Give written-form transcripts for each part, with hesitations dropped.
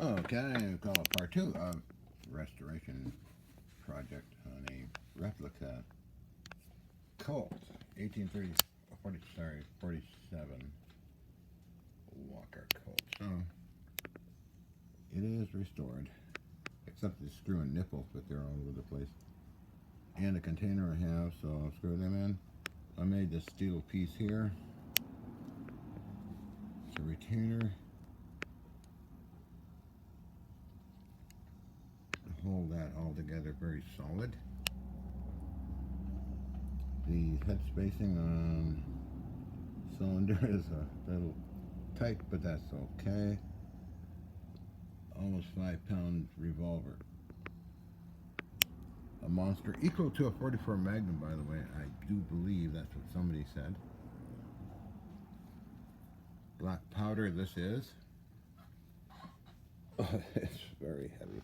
Okay, I call it part two of restoration project on a replica Colt 47 Walker Colt. So it is restored, except the screw and nipples, but they're all over the place. And the container I have, so I'll screw them in. I made this steel piece here. It's a retainer. Hold that all together very solid. The head spacing on cylinder is a little tight, but that's okay. Almost 5-pound revolver. A monster equal to a 44 Magnum, by the way. I do believe that's what somebody said. Black powder this is. It's very heavy.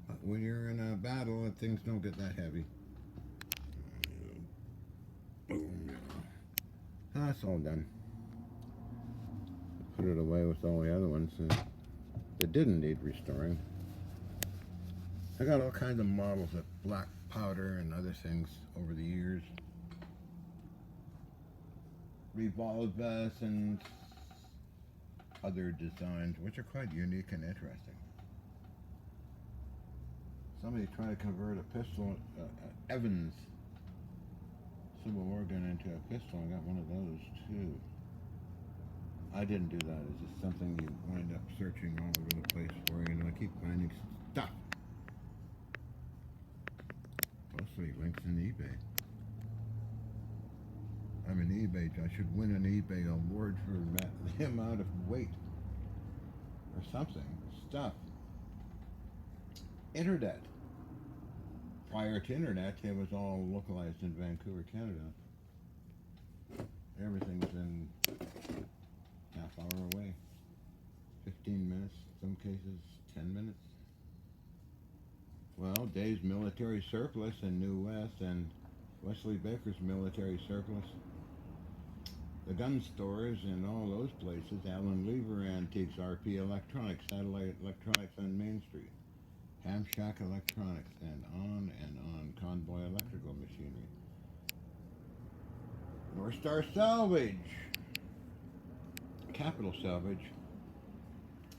But when you're in a battle, things don't get that heavy. Boom. That's all done. Put it away with all the other ones that didn't need restoring. I got all kinds of models of black powder and other things over the years. Revolvers and other designs, which are quite unique and interesting. Somebody tried to convert a pistol, Evans Civil War gun into a pistol. I got one of those too. I didn't do that. It's just something you wind up searching all over the place for. You know, I keep finding stuff. Mostly links in eBay. I'm an eBay. I should win an eBay award for the amount of weight or something. Stuff. Internet. Prior to internet, it was all localized in Vancouver, Canada. Everything's in half hour away. 15 minutes, some cases 10 minutes. Well, Dave's military surplus in New West and Wesley Baker's military surplus. The gun stores in all those places, Alan Lever Antiques, RP Electronics, Satellite Electronics on Main Street, Ham Shack Electronics, and on, Convoy Electrical Machinery. North Star Salvage, Capital Salvage,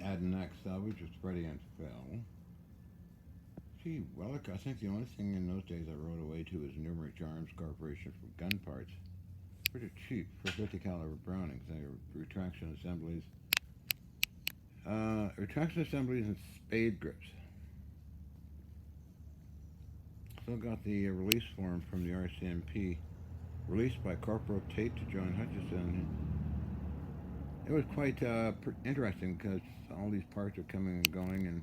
Adanac Salvage with Freddie and Phil. Gee, well, I think the only thing in those days I rode away to was Newmarch Arms Corporation for gun parts. Pretty cheap for 50 caliber Brownings. They were retraction assemblies. Retraction assemblies and spade grips. Still got the release form from the RCMP, released by Corporal Tate to John Hutchison. It was quite interesting because all these parts are coming and going, and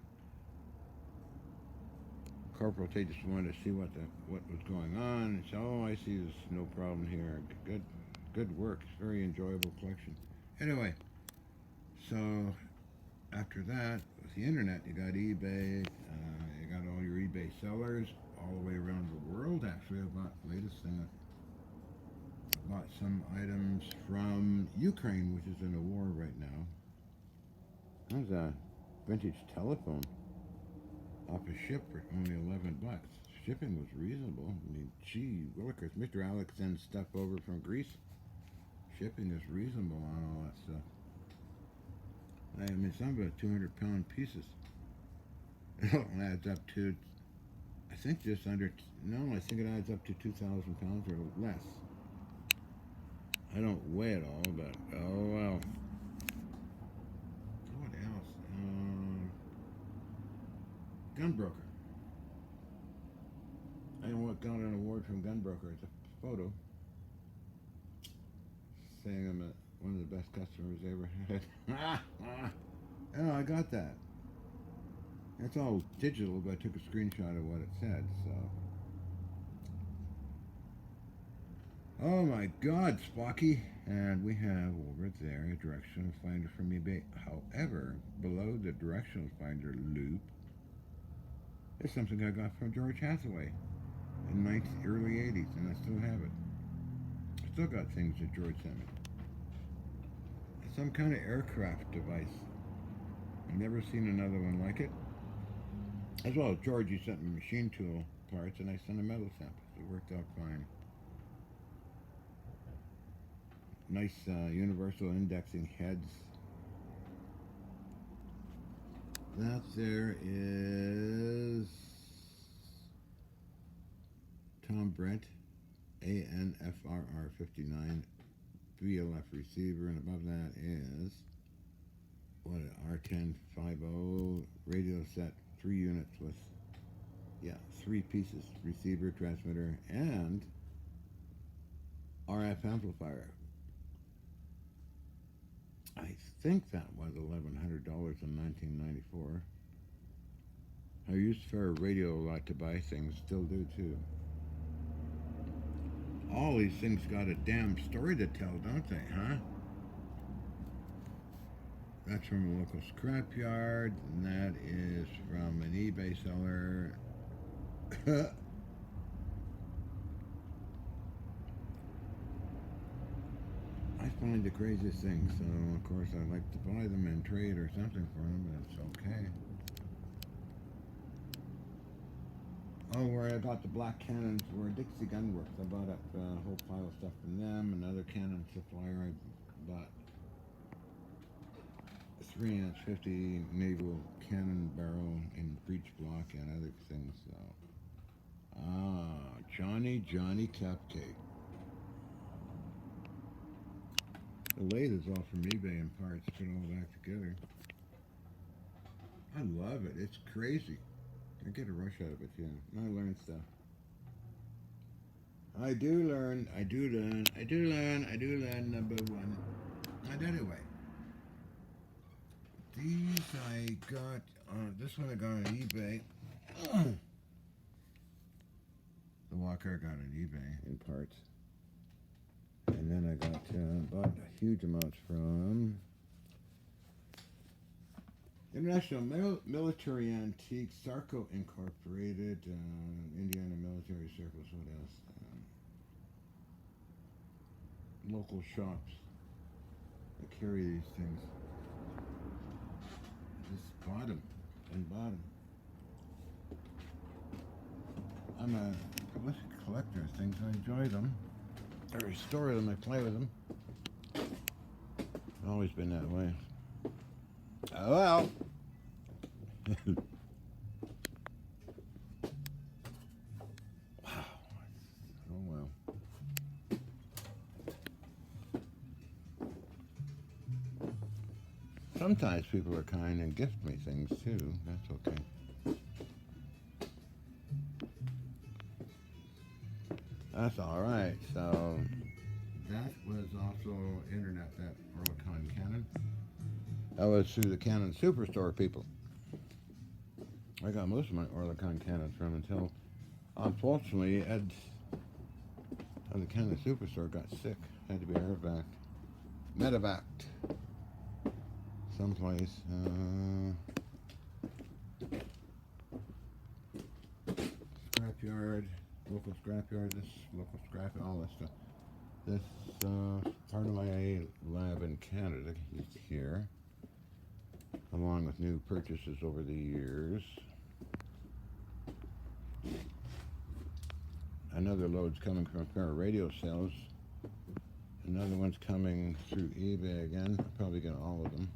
Corporal Tate just wanted to see what was going on. And said, "Oh, I see. There's no problem here. Good work. It's a very enjoyable collection." Anyway, so after that, with the internet, you got eBay. You got all your eBay sellers all the way around the world. Actually, I bought the latest thing. I bought some items from Ukraine, which is in a war right now. That was a vintage telephone off a ship for only $11. Shipping was reasonable. I mean, gee, willikers, Mr. Alex sends stuff over from Greece. Shipping is reasonable on all that stuff. I mean, some of it 200-pound pieces. It all adds up to, I think just under, no, I think it adds up to 2,000 pounds or less. I don't weigh it all, but, oh well. What else? Gunbroker. I got an award from Gunbroker. It's a photo saying I'm one of the best customers they ever had. Oh, I got that. It's all digital, but I took a screenshot of what it said, so. Oh my God, Spocky. And we have over there a directional finder from eBay. However, below the directional finder loop is something I got from George Hathaway in the early 80s, and I still have it. I still got things that George sent me. Some kind of aircraft device. Never seen another one like it. As well as Georgie sent me machine tool parts, and I sent a metal sample. So it worked out fine. Nice universal indexing heads. That there is Tom Brent, ANFRR 59 VLF receiver, and above that is what an R1050 radio set, 3 units with 3 pieces, receiver, transmitter, and RF amplifier. I think that was $1,100 in 1994. I used for radio a lot to buy things, still do too. All these things got a damn story to tell, don't they, huh? That's from a local scrapyard, and that is from an eBay seller. I find the craziest things, so of course I like to buy them and trade or something for them, but it's okay. Oh, where I got the black cannons were Dixie Gun Works. I bought up a whole pile of stuff from them. Another cannon supplier I bought 3-inch 50 naval cannon barrel in breech block and other things. So, Johnny Cupcake. The lathe is all from eBay and parts. Put all back together. I love it. It's crazy. I get a rush out of it too. I learn stuff. I do learn, number one. And anyway, these I got, this one I got on eBay. The walker I got on eBay in parts. And then I got, bought huge amounts from International Military Antiques, Sarco Incorporated, Indiana Military Circles, what else? Local shops that carry these things. Just bought them and bought them. I'm a prolific collector of things. I enjoy them. I restore them. I play with them. Always been that way. Oh well. Wow. Oh well. Sometimes people are kind and gift me things too. That's okay. That's all right. So that was also internet, that Orlicon cannon. That was through the Canon Superstore people. I got most of my Orlicon cannons from until, unfortunately, Ed of the Canon Superstore got sick. Had to be medevaced someplace. Scrapyard, local scrapyard, all this stuff. This part of my lab in Canada is here, along with new purchases over the years. Another load's coming from a pair of radio sales. Another one's coming through eBay again. I'll probably get all of them.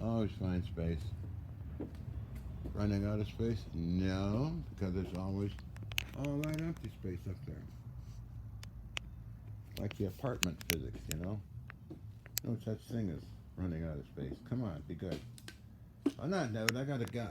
Always find space. Running out of space? No, because there's always all that empty space up there. Like the apartment physics, you know? No such thing as running out of space. Come on, be good. On that note, I gotta go.